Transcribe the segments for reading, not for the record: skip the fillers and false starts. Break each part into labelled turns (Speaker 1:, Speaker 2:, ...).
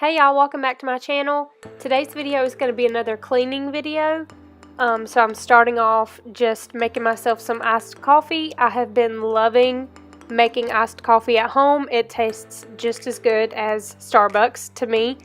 Speaker 1: Hey y'all, welcome back to my channel. Today's video is going to be another cleaning video. So I'm starting off just making myself some iced coffee. I have been loving making iced coffee at home. It tastes just as good as Starbucks to me.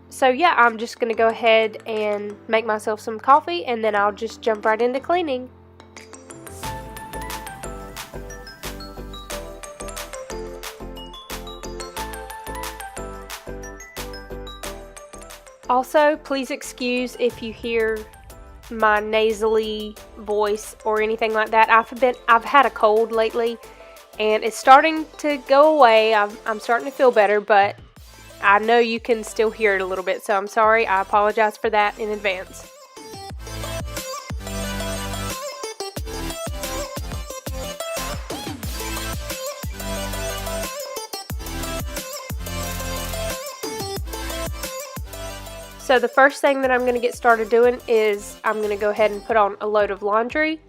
Speaker 1: So yeah, I'm just going to go ahead and make myself some coffee and then I'll just jump right into cleaning. Also, please excuse if you hear my nasally voice or anything like that. I've had a cold lately and it's starting to go away. I'm starting to feel better, but I know you can still hear it a little bit, so I'm sorry. I apologize for that in advance. So the first thing that I'm going to get started doing is I'm going to go ahead and put on a load of laundry.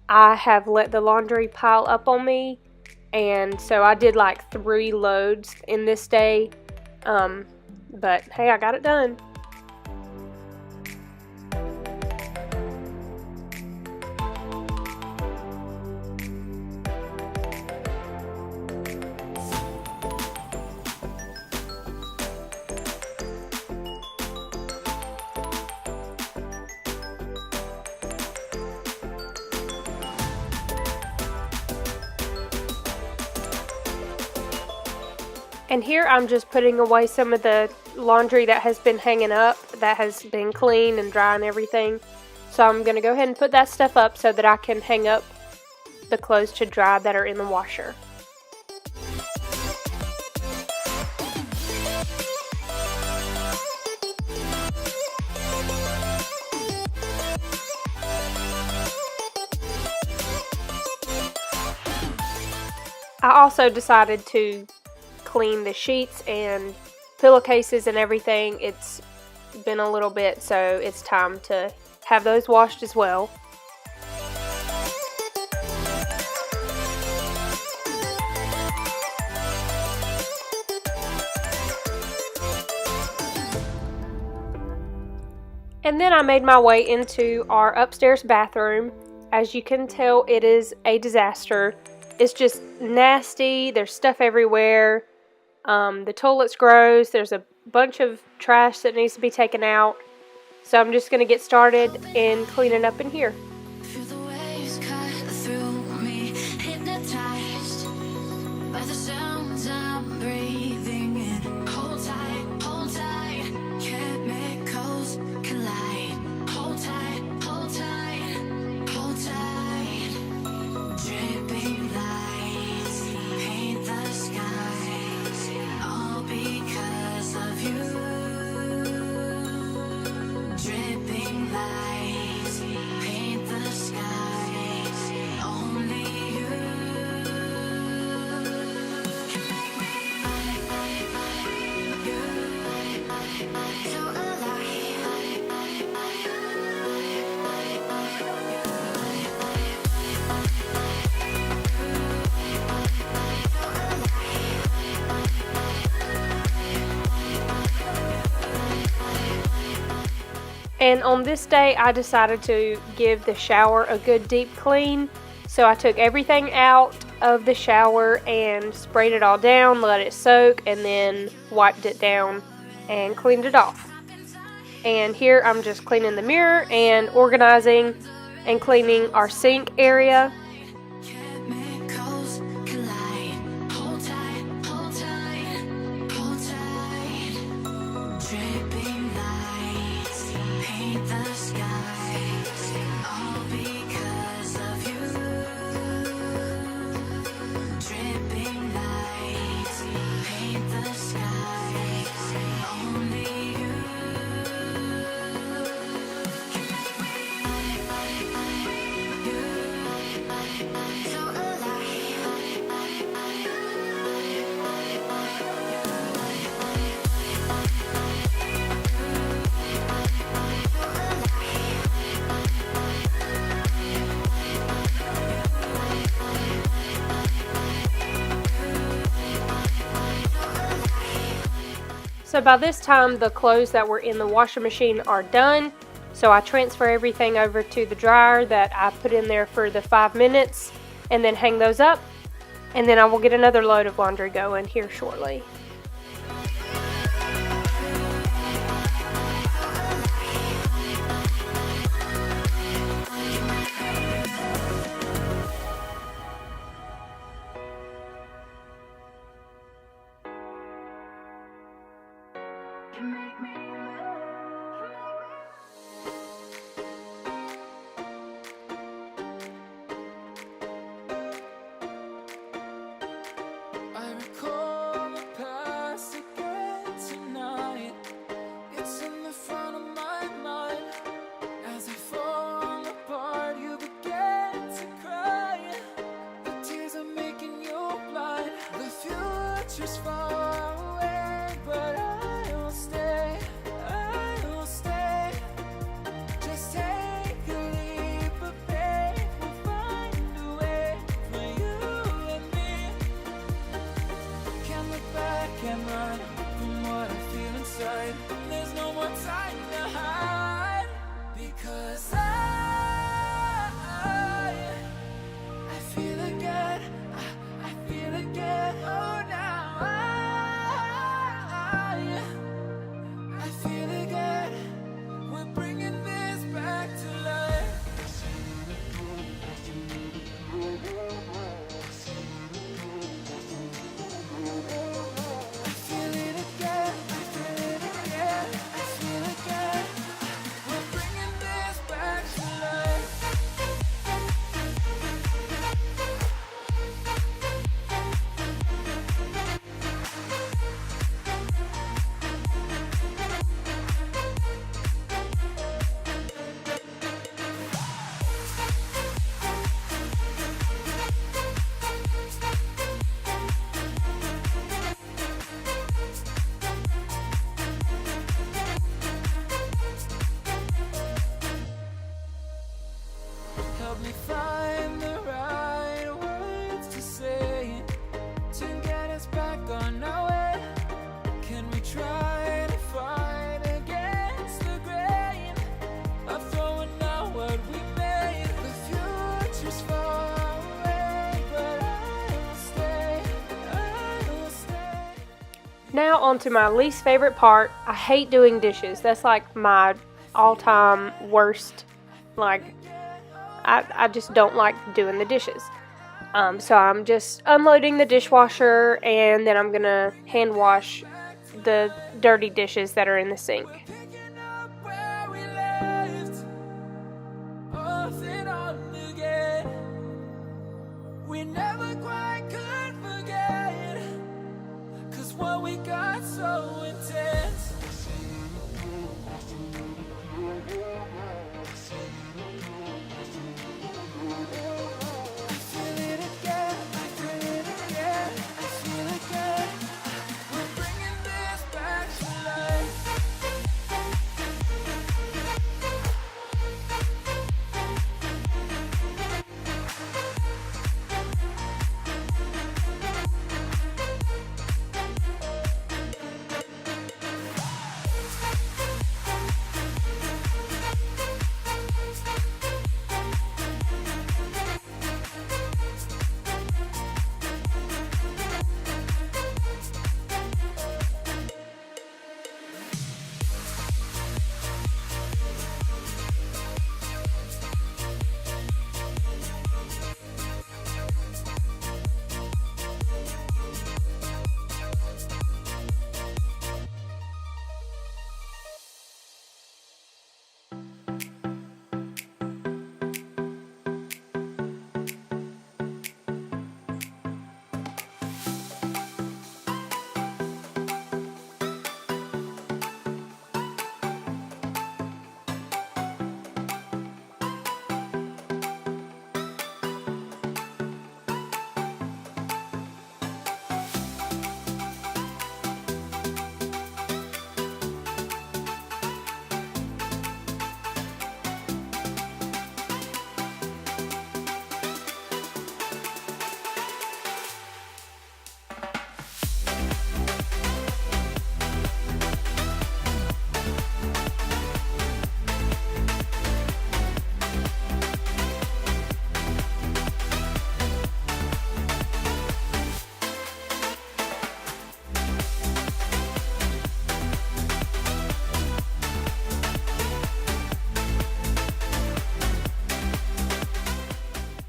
Speaker 1: I have let the laundry pile up on me, and so I did like 3 loads in this day, but hey, I got it done. And here I'm just putting away some of the laundry that has been hanging up, that has been clean and dry and everything. So I'm going to go ahead and put that stuff up so that I can hang up the clothes to dry that are in the washer. I also decided to clean the sheets and pillowcases and everything. It's been a little bit, so it's time to have those washed as well. And then I made my way into our upstairs bathroom. As you can tell, it is a disaster. It's just nasty. There's stuff everywhere. The toilet's gross. There's a bunch of trash that needs to be taken out. So I'm just going to get started in cleaning up in here.
Speaker 2: Feel the waves cut through me, hypnotized by the sounds I'm breathing in. Hold tight, chemicals collide. Hold tight, hold tight, hold tight. Dripping lights paint the skies, all because of you. Dripping lights paint the skies, only you can make me so alive.
Speaker 1: And on this day, I decided to give the shower a good deep clean. So I took everything out of the shower and sprayed it all down, let it soak, and then wiped it down and cleaned it off. And here I'm just cleaning the mirror and organizing and cleaning our sink area.
Speaker 2: Chemicals collide. Hold tight, hold tight, hold tight. Dripping lights paint the skies, all because of you. Dripping lights paint the skies, only you can make me
Speaker 1: So by this time, the clothes that were in the washing machine are done. So I transfer everything over to the dryer that I put in there for the 5 minutes and then hang those up. And then I will get another load of laundry going here shortly.
Speaker 2: I recall the past again tonight. It's in the front of my mind. As I fall apart, you began to cry. The tears are making you blind. The future's far away, but I will stay. I will stay. Just take a leap of faith. We'll find a way for you and me. Can't look back and run from what I feel inside. There's no more time to hide, because I feel again. I feel again. Oh, now I feel again. We're bringing this back to life. I feel it again. I feel it again. I feel again. We're bringing this back to life. Help me find the right words to say to get us back on our way. Can we try to fight against the grain of throwing out what we made? The future's far away, but I will stay. I will stay.
Speaker 1: Now on to my least favorite part. I hate doing dishes. That's like my all-time worst. Like, I just don't like doing the dishes. So I'm just unloading the dishwasher, and then I'm gonna hand wash the dirty dishes that are in the sink.
Speaker 2: Picking up where we left, off and on again. We never quite could forget, 'cause what we got so intense. I feel it again. I feel it again. I feel it again. We're bringing this back to life.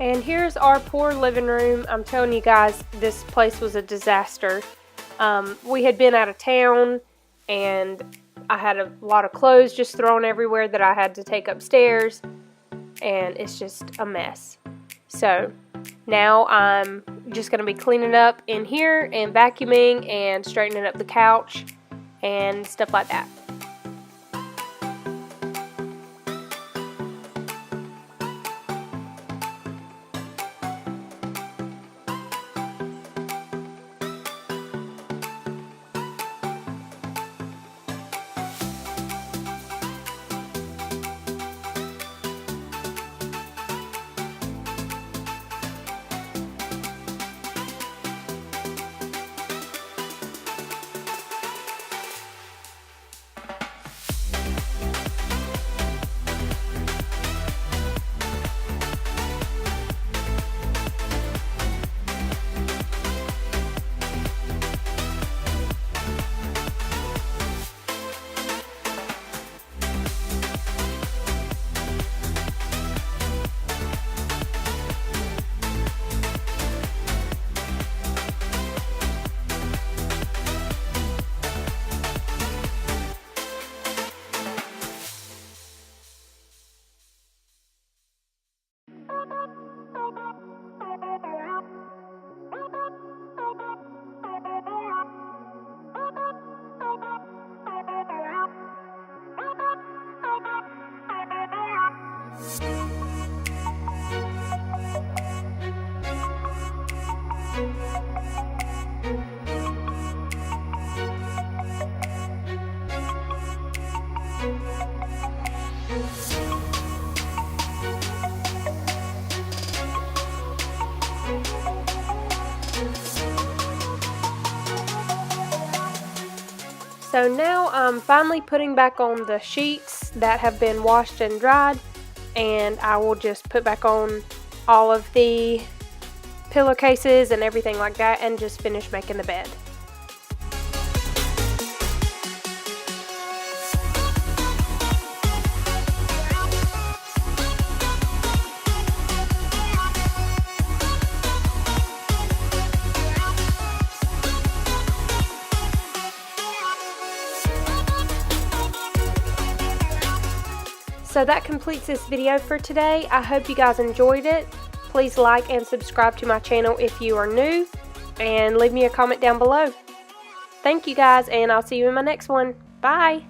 Speaker 1: And here's our poor living room. I'm telling you guys, this place was a disaster. We had been out of town, and I had a lot of clothes just thrown everywhere that I had to take upstairs, and it's just a mess. So now I'm just going to be cleaning up in here and vacuuming and straightening up the couch and stuff like that. So now I'm finally putting back on the sheets that have been washed and dried, and I will just put back on all of the pillowcases and everything like that and just finish making the bed. So that completes this video for today. I hope you guys enjoyed it. Please like and subscribe to my channel if you are new, and leave me a comment down below. Thank you guys, and I'll see you in my next one. Bye!